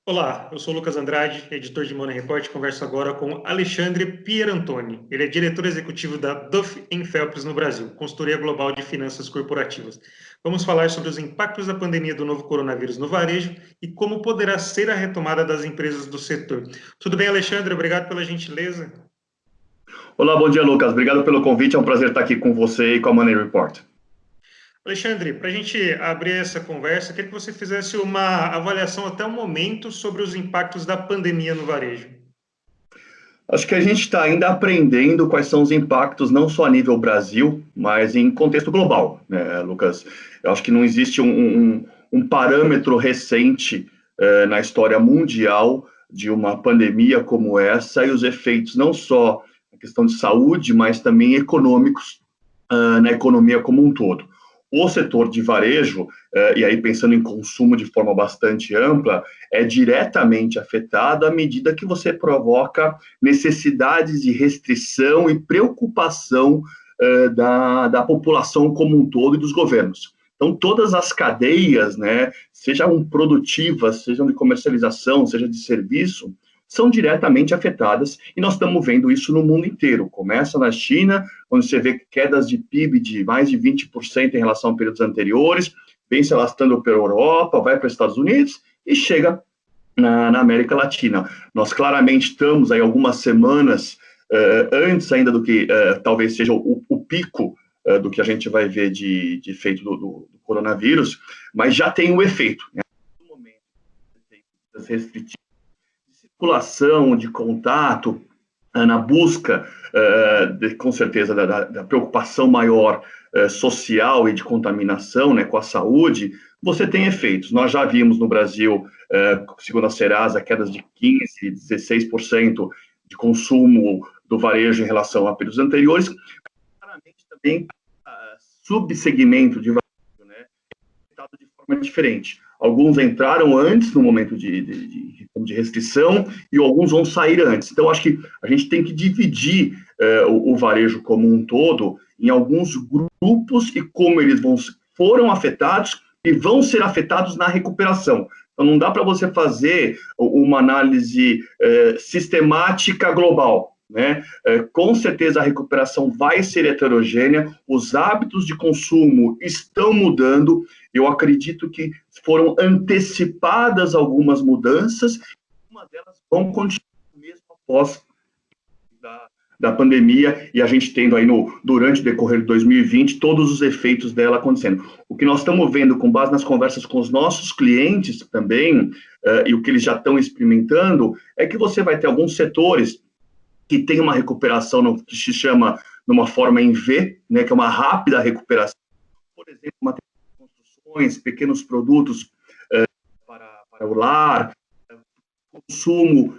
Olá, eu sou o Lucas Andrade, editor de Money Report. Converso agora com Alexandre Pierantoni. Ele é diretor executivo da Duff Phelps no Brasil, consultoria global de finanças corporativas. Vamos falar sobre os impactos da pandemia do novo coronavírus no varejo e como poderá ser a retomada das empresas do setor. Tudo bem, Alexandre? Obrigado pela gentileza. Olá, bom dia, Lucas. Obrigado pelo convite. É um prazer estar aqui com você e com a Money Report. Alexandre, para a gente abrir essa conversa, queria que você fizesse uma avaliação até o momento sobre os impactos da pandemia no varejo. Acho que a gente está ainda aprendendo quais são os impactos, não só a nível Brasil, mas em contexto global, né, Lucas? Eu acho que não existe um parâmetro recente na história mundial de uma pandemia como essa e os efeitos não só na questão de saúde, mas também econômicos na economia como um todo. O setor de varejo, e aí pensando em consumo de forma bastante ampla, é diretamente afetado à medida que você provoca necessidades de restrição e preocupação da população como um todo e dos governos. Então, todas as cadeias, né, sejam produtivas, sejam de comercialização, seja de serviço, são diretamente afetadas e nós estamos vendo isso no mundo inteiro. Começa na China, onde você vê quedas de PIB de mais de 20% em relação a períodos anteriores, vem se alastrando pela Europa, vai para os Estados Unidos e chega na América Latina. Nós claramente estamos aí algumas semanas antes ainda do que talvez seja o pico do que a gente vai ver de efeito do coronavírus, mas já tem o efeito. Né? No momento das restritivas, circulação, de contato, na busca, com certeza, da preocupação maior social e de contaminação, né, com a saúde, você tem efeitos. Nós já vimos no Brasil, segundo a Serasa, quedas de 15%, 16% de consumo do varejo em relação a períodos anteriores. Claramente também, subsegmento de varejo, né, afetado de forma diferente. Alguns entraram antes no momento de restrição e alguns vão sair antes. Então, acho que a gente tem que dividir o varejo como um todo em alguns grupos e como eles foram afetados e vão ser afetados na recuperação. Então, não dá para você fazer uma análise sistemática global. Né? Com certeza a recuperação vai ser heterogênea, os hábitos de consumo estão mudando, eu acredito que foram antecipadas algumas mudanças, e algumas delas vão continuar mesmo após da pandemia, e a gente tendo aí durante o decorrer de 2020 todos os efeitos dela acontecendo. O que nós estamos vendo com base nas conversas com os nossos clientes também, e o que eles já estão experimentando, é que você vai ter alguns setores que tem uma recuperação que se chama numa forma em V, né, que é uma rápida recuperação, por exemplo, materiais de construções, pequenos produtos para o lar, consumo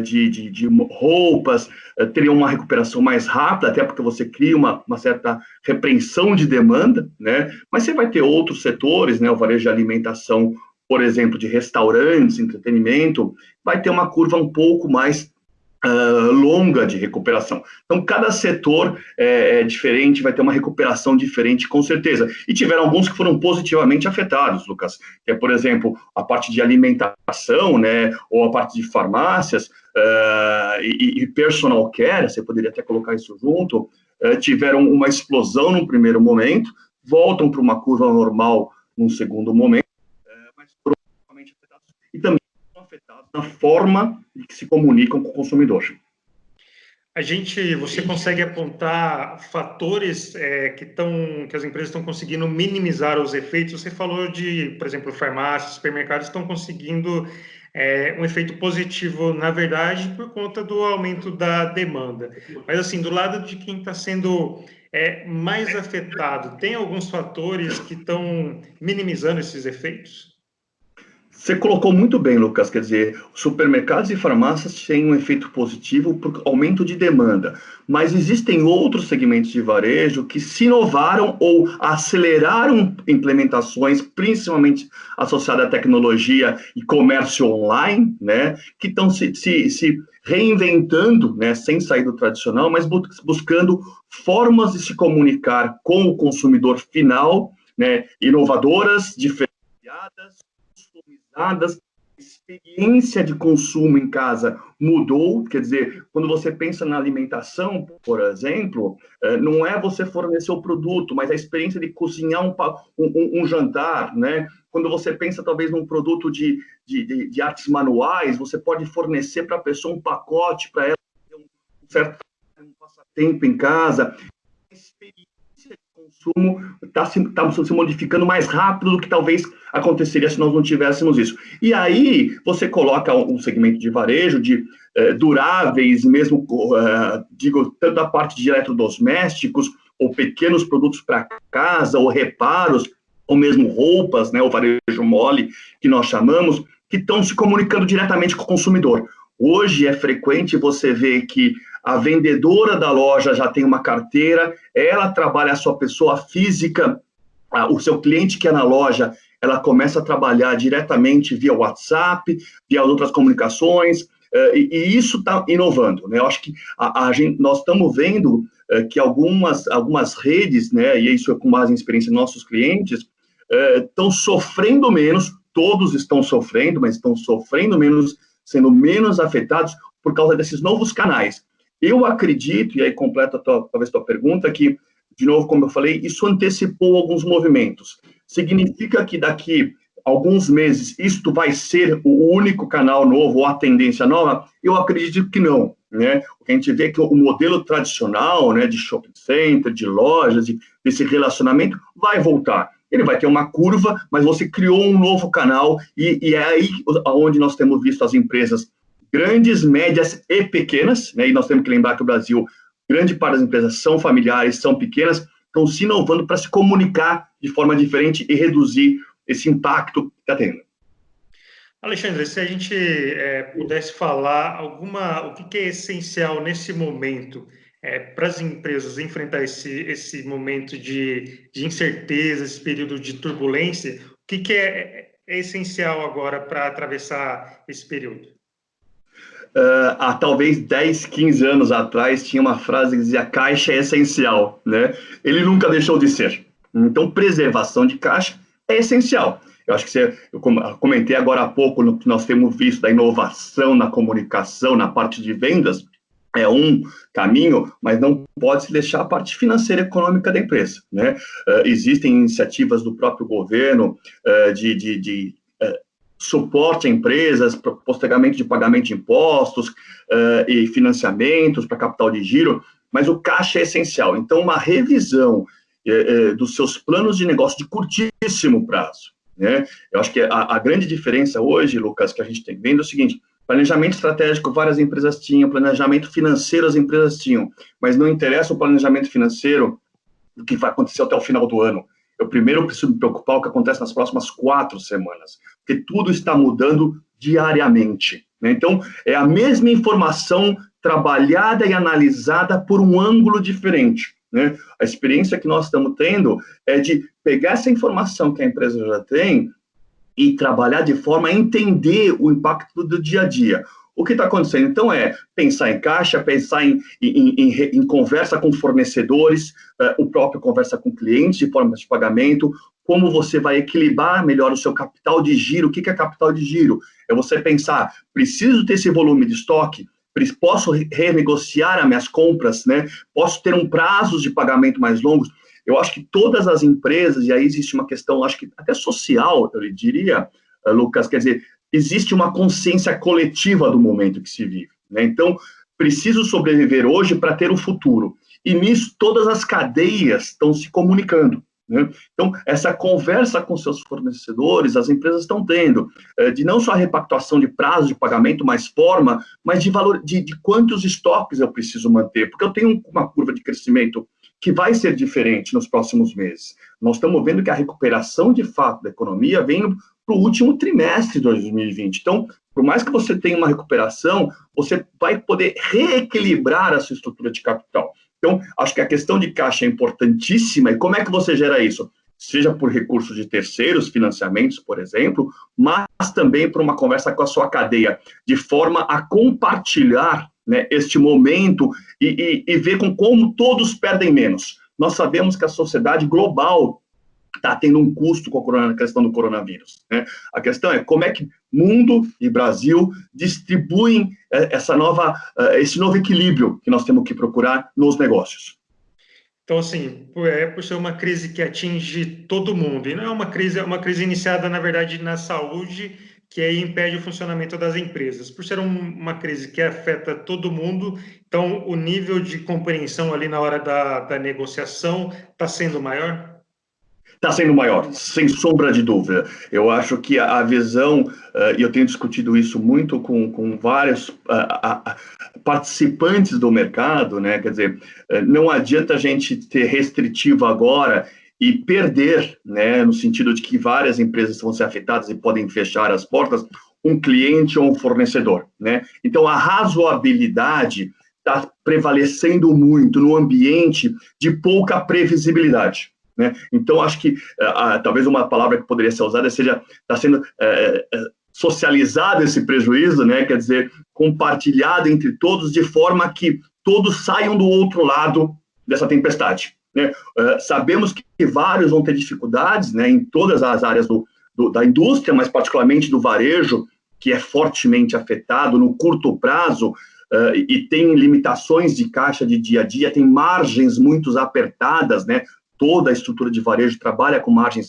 de roupas, teria uma recuperação mais rápida, até porque você cria uma certa repreensão de demanda, né? Mas você vai ter outros setores, né, o varejo de alimentação, por exemplo, de restaurantes, entretenimento, vai ter uma curva um pouco mais longa de recuperação. Então, cada setor é diferente, vai ter uma recuperação diferente, com certeza. E tiveram alguns que foram positivamente afetados, Lucas, que é, por exemplo, a parte de alimentação, né, ou a parte de farmácias e personal care, você poderia até colocar isso junto, tiveram uma explosão num primeiro momento, voltam para uma curva normal num segundo momento, mas foram afetados. E também afetados na forma que se comunicam com o consumidor. Você consegue apontar fatores que as empresas estão conseguindo minimizar os efeitos? Você falou de, por exemplo, farmácias, supermercados estão conseguindo um efeito positivo, na verdade, por conta do aumento da demanda. Mas, assim, do lado de quem está sendo mais afetado, tem alguns fatores que estão minimizando esses efeitos? Você colocou muito bem, Lucas, quer dizer, supermercados e farmácias têm um efeito positivo por aumento de demanda, mas existem outros segmentos de varejo que se inovaram ou aceleraram implementações, principalmente associadas à tecnologia e comércio online, né, que estão se reinventando, né, sem sair do tradicional, mas buscando formas de se comunicar com o consumidor final, né, inovadoras, diferenciadas, customizadas, experiência de consumo em casa mudou, quer dizer, quando você pensa na alimentação, por exemplo, não é você fornecer o produto, mas a experiência de cozinhar um jantar, né? Quando você pensa talvez num produto de artes manuais, você pode fornecer para a pessoa um pacote para ela ter um certo passatempo em casa. A experiência de consumo está se modificando mais rápido do que talvez aconteceria se nós não tivéssemos isso. E aí você coloca um segmento de varejo, de duráveis, mesmo, digo, tanto a parte de eletrodomésticos, ou pequenos produtos para casa, ou reparos, ou mesmo roupas, né, o varejo mole, que nós chamamos, que estão se comunicando diretamente com o consumidor. Hoje é frequente você ver que a vendedora da loja já tem uma carteira, ela trabalha a sua pessoa física, o seu cliente que é na loja, ela começa a trabalhar diretamente via WhatsApp, via outras comunicações, e isso está inovando, né? Eu acho que nós estamos vendo que algumas redes, né, e isso é com base em experiência de nossos clientes, estão sofrendo menos, todos estão sofrendo, mas estão sofrendo menos, sendo menos afetados por causa desses novos canais. Eu acredito, e aí completa talvez tua pergunta, que, de novo, como eu falei, isso antecipou alguns movimentos. Significa que daqui alguns meses isto vai ser o único canal novo ou a tendência nova? Eu acredito que não, né? O que a gente vê é que o modelo tradicional, né, de shopping center, de lojas, desse relacionamento, vai voltar. Ele vai ter uma curva, mas você criou um novo canal e é aí onde nós temos visto as empresas grandes, médias e pequenas, né? E nós temos que lembrar que o Brasil, grande parte das empresas são familiares, são pequenas, estão se inovando para se comunicar de forma diferente e reduzir esse impacto que está tendo. Alexandre, se a gente pudesse falar o que é essencial nesse momento para as empresas enfrentar esse momento de incerteza, esse período de turbulência, o que é essencial agora para atravessar esse período? Há talvez 10, 15 anos atrás, tinha uma frase que dizia caixa é essencial, né? Ele nunca deixou de ser. Então, preservação de caixa é essencial. Eu acho que eu comentei agora há pouco no que nós temos visto da inovação na comunicação, na parte de vendas, é um caminho, mas não pode se deixar a parte financeira e econômica da empresa, né? Existem iniciativas do próprio governo de suporte a empresas, postergamento de pagamento de impostos e financiamentos para capital de giro, mas o caixa é essencial. Então, uma revisão dos seus planos de negócio de curtíssimo prazo, né? Eu acho que a grande diferença hoje, Lucas, que a gente tem vendo é o seguinte: planejamento estratégico várias empresas tinham, planejamento financeiro as empresas tinham, mas não interessa o planejamento financeiro do que vai acontecer até o final do ano. Eu primeiro preciso me preocupar com o que acontece nas próximas 4 semanas, porque tudo está mudando diariamente, né? Então, é a mesma informação trabalhada e analisada por um ângulo diferente, né? A experiência que nós estamos tendo é de pegar essa informação que a empresa já tem e trabalhar de forma a entender o impacto do dia a dia. O que está acontecendo, então, é pensar em caixa, pensar em conversa com fornecedores, o próprio conversa com clientes de forma de pagamento, como você vai equilibrar melhor o seu capital de giro. O que é capital de giro? É você pensar, preciso ter esse volume de estoque, posso renegociar as minhas compras, né? Posso ter um prazo de pagamento mais longos. Eu acho que todas as empresas, e aí existe uma questão, acho que até social, eu diria, Lucas, quer dizer, existe uma consciência coletiva do momento que se vive, né? Então, preciso sobreviver hoje para ter o futuro. E nisso, todas as cadeias estão se comunicando, né? Então, essa conversa com seus fornecedores, as empresas estão tendo, de não só a repactuação de prazo de pagamento, mais forma, mas de valor, de quantos estoques eu preciso manter, porque eu tenho uma curva de crescimento que vai ser diferente nos próximos meses. Nós estamos vendo que a recuperação, de fato, da economia vem para o último trimestre de 2020. Então, por mais que você tenha uma recuperação, você vai poder reequilibrar a sua estrutura de capital. Então, acho que a questão de caixa é importantíssima. E como é que você gera isso? Seja por recursos de terceiros, financiamentos, por exemplo, mas também por uma conversa com a sua cadeia, de forma a compartilhar, né, este momento e ver como todos perdem menos. Nós sabemos que a sociedade global está tendo um custo com a questão do coronavírus, né? A questão é como é que mundo e Brasil distribuem esse novo equilíbrio que nós temos que procurar nos negócios. Então, assim, por ser uma crise que atinge todo mundo, e não é uma crise iniciada, na verdade, na saúde, que aí impede o funcionamento das empresas. Por ser uma crise que afeta todo mundo, então o nível de compreensão ali na hora da negociação está sendo maior? Está sendo maior, sem sombra de dúvida. Eu acho que a visão, e eu tenho discutido isso muito com vários participantes do mercado, né? Quer dizer, não adianta a gente ter restritivo agora e perder, né, no sentido de que várias empresas vão ser afetadas e podem fechar as portas, um cliente ou um fornecedor, né? Então, a razoabilidade está prevalecendo muito no ambiente de pouca previsibilidade, né? Então, acho que talvez uma palavra que poderia ser usada seja, está sendo socializado esse prejuízo, né? Quer dizer, compartilhado entre todos de forma que todos saiam do outro lado dessa tempestade, né? Sabemos que vários vão ter dificuldades, né, em todas as áreas da indústria, mas particularmente do varejo, que é fortemente afetado no curto prazo, e tem limitações de caixa de dia a dia, tem margens muito apertadas, né? Toda a estrutura de varejo trabalha com margens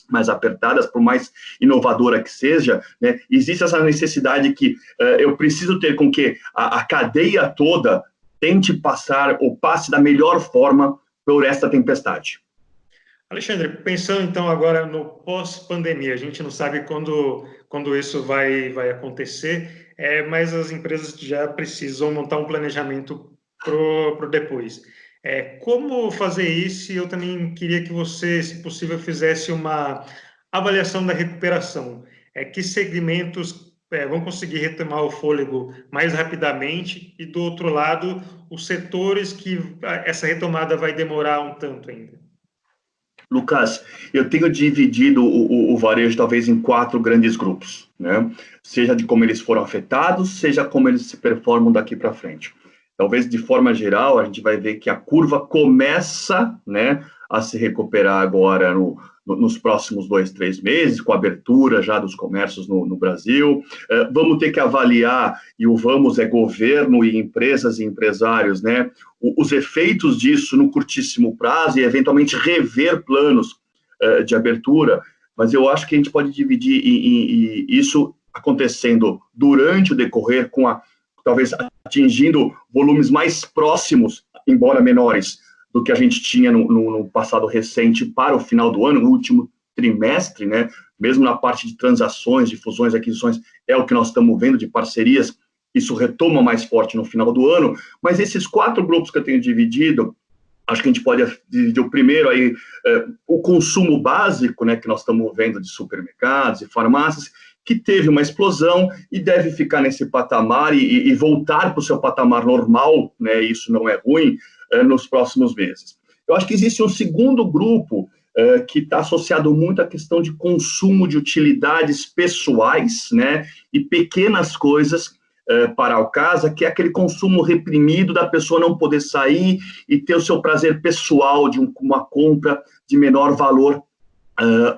mais apertadas, por mais inovadora que seja, né? Existe essa necessidade que eu preciso ter com que a cadeia toda tente passar ou passe da melhor forma por esta tempestade. Alexandre, pensando então agora no pós-pandemia, a gente não sabe quando isso vai acontecer, mas as empresas já precisam montar um planejamento pro depois. Como fazer isso? E eu também queria que você, se possível, fizesse uma avaliação da recuperação. Que segmentos vão conseguir retomar o fôlego mais rapidamente e, do outro lado, os setores que essa retomada vai demorar um tanto ainda? Lucas, eu tenho dividido o varejo talvez em 4 grandes grupos, né? Seja de como eles foram afetados, seja como eles se performam daqui para frente. Talvez de forma geral a gente vai ver que a curva começa, né, a se recuperar agora nos próximos 2, 3 meses, com a abertura já dos comércios no Brasil. Vamos ter que avaliar, e o vamos é governo e empresas e empresários, né, os efeitos disso no curtíssimo prazo e, eventualmente, rever planos de abertura. Mas eu acho que a gente pode dividir isso acontecendo durante o decorrer, talvez atingindo volumes mais próximos, embora menores, do que a gente tinha no passado recente para o final do ano, no último trimestre, né? Mesmo na parte de transações, de fusões, aquisições, é o que nós estamos vendo de parcerias, isso retoma mais forte no final do ano, mas esses 4 grupos que eu tenho dividido, acho que a gente pode dividir o primeiro aí, o consumo básico, né, que nós estamos vendo de supermercados e farmácias, que teve uma explosão e deve ficar nesse patamar e voltar para o seu patamar normal, né, isso não é ruim, nos próximos meses. Eu acho que existe um segundo grupo que está associado muito à questão de consumo de utilidades pessoais, né, e pequenas coisas para o casa, que é aquele consumo reprimido da pessoa não poder sair e ter o seu prazer pessoal de uma compra de menor valor,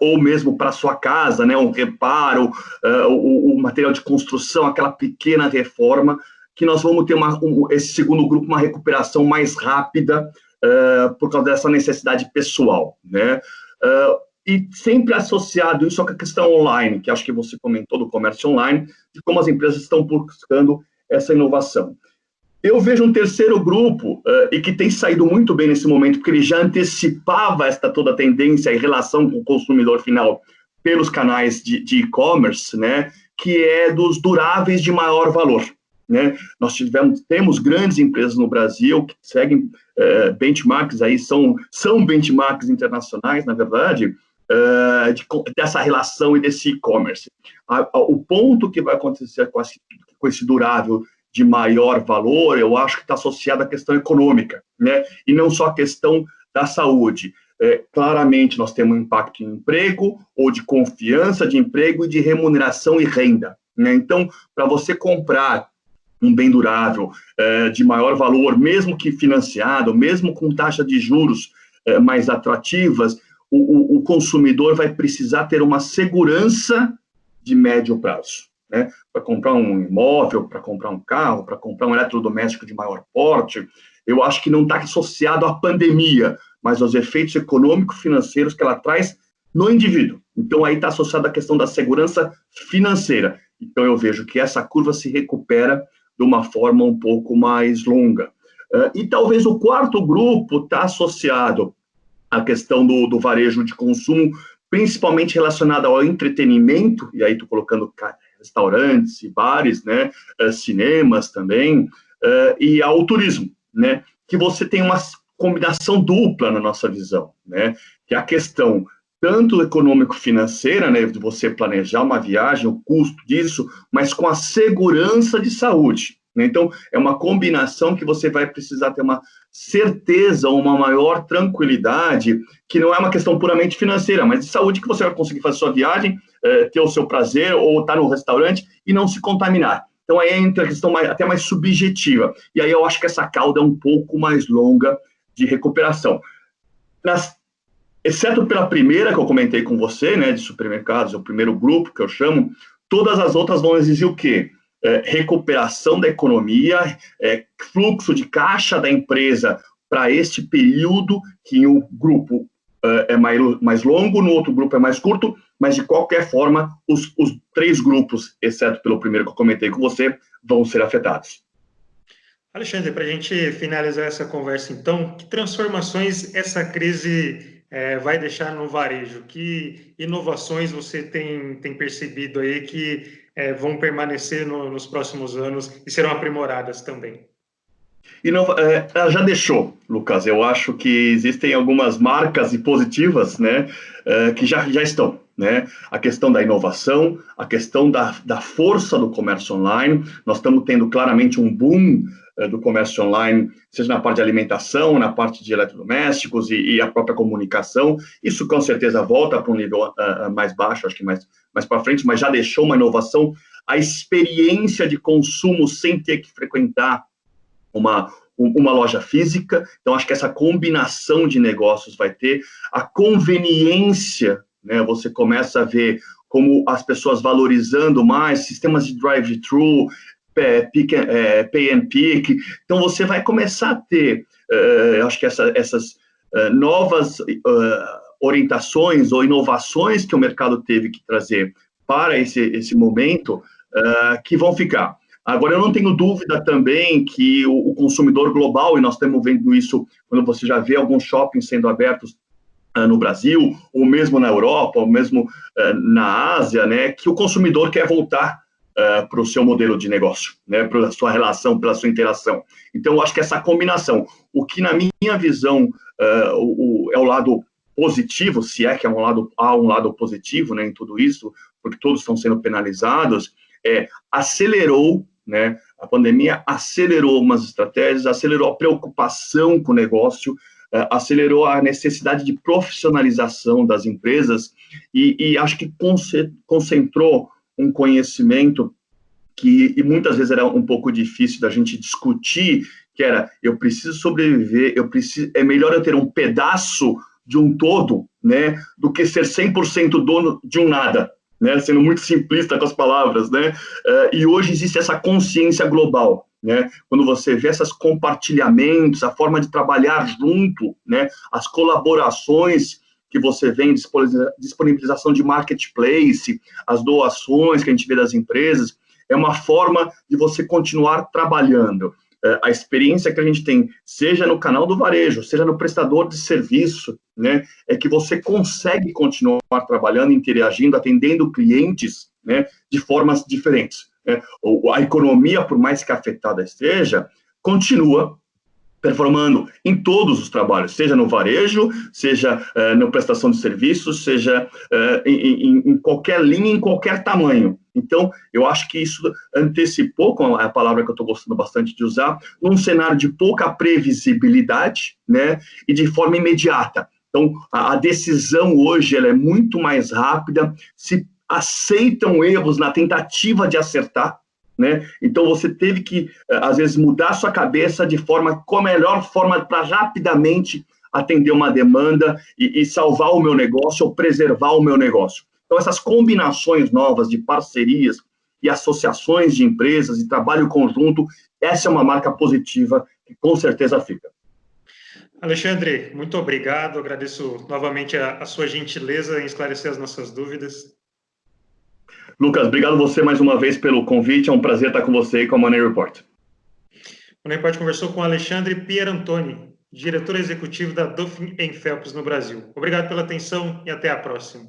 ou mesmo para sua casa, né, um reparo, o material de construção, aquela pequena reforma, que nós vamos ter esse segundo grupo, uma recuperação mais rápida por causa dessa necessidade pessoal, né? E sempre associado isso com a questão online, que acho que você comentou do comércio online, de como as empresas estão buscando essa inovação. Eu vejo um terceiro grupo, e que tem saído muito bem nesse momento, porque ele já antecipava toda a tendência em relação com o consumidor final pelos canais de e-commerce, né, que é dos duráveis de maior valor, né? Nós temos grandes empresas no Brasil que seguem benchmarks, aí são benchmarks internacionais, na verdade, dessa relação e desse e-commerce. O ponto que vai acontecer com esse durável de maior valor, eu acho que está associado à questão econômica, né? E não só a questão da saúde. Claramente, nós temos um impacto em emprego, ou de confiança de emprego e de remuneração e renda, né? Então, para você comprar um bem durável de maior valor, mesmo que financiado, mesmo com taxa de juros mais atrativas, o consumidor vai precisar ter uma segurança de médio prazo, né? Para comprar um imóvel, para comprar um carro, para comprar um eletrodoméstico de maior porte, eu acho que não está associado à pandemia, mas aos efeitos econômico-financeiros que ela traz no indivíduo. Então, aí está associado à questão da segurança financeira. Então, eu vejo que essa curva se recupera de uma forma um pouco mais longa. E talvez o quarto grupo está associado à questão do varejo de consumo, principalmente relacionado ao entretenimento, e aí estou colocando restaurantes e bares, né, cinemas também, e ao turismo, né, que você tem uma combinação dupla na nossa visão, né, que é a questão tanto econômico-financeira, né, de você planejar uma viagem, o custo disso, mas com a segurança de saúde. Né? Então, é uma combinação que você vai precisar ter uma certeza, uma maior tranquilidade, que não é uma questão puramente financeira, mas de saúde, que você vai conseguir fazer sua viagem, ter o seu prazer, ou estar no restaurante e não se contaminar. Então, aí entra a questão até mais subjetiva. E aí eu acho que essa cauda é um pouco mais longa de recuperação. Exceto pela primeira que eu comentei com você, né, de supermercados, o primeiro grupo que eu chamo, todas as outras vão exigir o quê? Recuperação da economia, fluxo de caixa da empresa para este período, que em um grupo é mais longo, no outro grupo é mais curto, mas de qualquer forma, os três grupos, exceto pelo primeiro que eu comentei com você, vão ser afetados. Alexandre, para a gente finalizar essa conversa, então, que transformações essa crise vai deixar no varejo? Que inovações você tem percebido aí que vão permanecer nos próximos anos e serão aprimoradas também? Ela já deixou, Lucas. Eu acho que existem algumas marcas e positivas, né, que já estão. Né? A questão da inovação, a questão da força do comércio online. Nós estamos tendo claramente um boom do comércio online, seja na parte de alimentação, na parte de eletrodomésticos e a própria comunicação. Isso com certeza volta para um nível mais baixo, acho que mais para frente, mas já deixou uma inovação. A experiência de consumo sem ter que frequentar uma loja física. Então, acho que essa combinação de negócios vai ter a conveniência, né? Você começa a ver como as pessoas valorizando mais sistemas de drive-thru, pay and pick. Então, você vai começar a ter, acho que essas novas orientações ou inovações que o mercado teve que trazer para esse momento, que vão ficar. Agora, eu não tenho dúvida também que o consumidor global, e nós estamos vendo isso quando você já vê alguns shoppings sendo abertos no Brasil, ou mesmo na Europa, ou mesmo na Ásia, né, que o consumidor quer voltar para o seu modelo de negócio, né, para a sua relação, pela sua interação. Então, eu acho que essa combinação, o que na minha visão é o lado positivo, se é que há um lado positivo, né, em tudo isso, porque todos estão sendo penalizados, acelerou, né, a pandemia acelerou algumas estratégias, acelerou a preocupação com o negócio, acelerou a necessidade de profissionalização das empresas e acho que concentrou um conhecimento que muitas vezes era um pouco difícil da gente discutir, que era, eu preciso sobreviver, é melhor eu ter um pedaço de um todo, né, do que ser 100% dono de um nada. Né, sendo muito simplista com as palavras, né, e hoje existe essa consciência global, né, quando você vê esses compartilhamentos, a forma de trabalhar junto, né, as colaborações que você vê em disponibilização de marketplace, as doações que a gente vê das empresas, é uma forma de você continuar trabalhando. A experiência que a gente tem, seja no canal do varejo, seja no prestador de serviço, né, é que você consegue continuar trabalhando, interagindo, atendendo clientes, né, de formas diferentes. Né? A economia, por mais que afetada esteja, continua performando em todos os trabalhos, seja no varejo, seja na prestação de serviços, seja em qualquer linha, em qualquer tamanho. Então, eu acho que isso antecipou, com a palavra que eu estou gostando bastante de usar, num cenário de pouca previsibilidade, né, e de forma imediata. Então, a decisão hoje ela é muito mais rápida, se aceitam erros na tentativa de acertar, né? Então, você teve que, às vezes, mudar sua cabeça de forma, com a melhor forma para rapidamente atender uma demanda e salvar o meu negócio ou preservar o meu negócio. Então, essas combinações novas de parcerias e associações de empresas e trabalho conjunto, essa é uma marca positiva que com certeza fica. Alexandre, muito obrigado. Agradeço novamente a sua gentileza em esclarecer as nossas dúvidas. Lucas, obrigado você mais uma vez pelo convite. É um prazer estar com você e com a Money Report. O Money Report conversou com Alexandre Pierantoni, diretor executivo da Duff & Phelps no Brasil. Obrigado pela atenção e até a próxima.